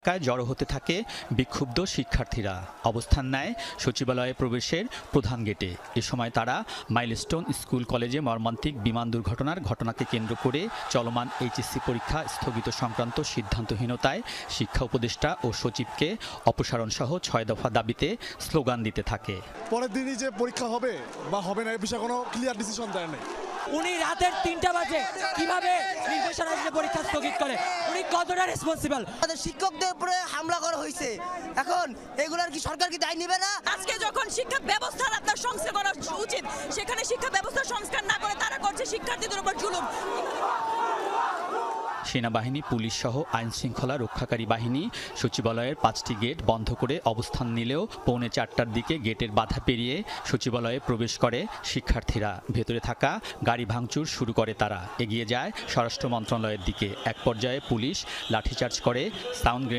উপত্যকায় জড়ো হতে থাকে বিক্ষুব্ধ শিক্ষার্থীরা। অবস্থান নেয় সচিবালয়ে প্রবেশের প্রধান গেটে। এ সময় তারা মাইলস্টোন স্কুল কলেজে মর্মান্তিক বিমান দুর্ঘটনার ঘটনাকে কেন্দ্র করে চলমান এইচএসসি পরীক্ষা স্থগিত সংক্রান্ত সিদ্ধান্তহীনতায় শিক্ষা উপদেষ্টা ও সচিবকে অপসারণ সহ 6 দফা দাবিতে স্লোগান দিতে থাকে। পরের দিনই যে পরীক্ষা হবে বা হবে না এ বিষয়ে কোনো ক্লিয়ার ডিসিশন দেয় নাই। উনি রাতের 3টা বাজে কিভাবে নির্দেশনা দিয়ে পরীক্ষা স্থগিত করে? উনি কতটা রেসপন্সিবল? আমাদের শিক্ষকদের উপরে হামলা করা হয়েছে, এখন এগুলার কি সরকার কি দায় নেবে না? আজকে যখন শিক্ষা ব্যবস্থার আপনার সংস্কার করা উচিত, সেখানে শিক্ষা ব্যবস্থার সংস্কার না করে তারা করছে শিক্ষার্থীদের উপর জুলুম। সেনাবাহিনী, পুলিশ সহ আইন শৃঙ্খলা রক্ষাকারী বাহিনী সচিবালয়ের 5টি গেট বন্ধ করে অবস্থান নিলেও পৌনে 4টার দিকে গেটের বাধা পেরিয়ে সচিবালয়ে প্রবেশ করে শিক্ষার্থীরা। ভেতরে থাকা গাড়ি ভাঙচুর শুরু করে তারা। এগিয়ে যায় স্বরাষ্ট্র মন্ত্রণালয়ের দিকে। এক পর্যায়ে পুলিশ লাঠিচার্জ করে, সাউন্ড গ্রেনেড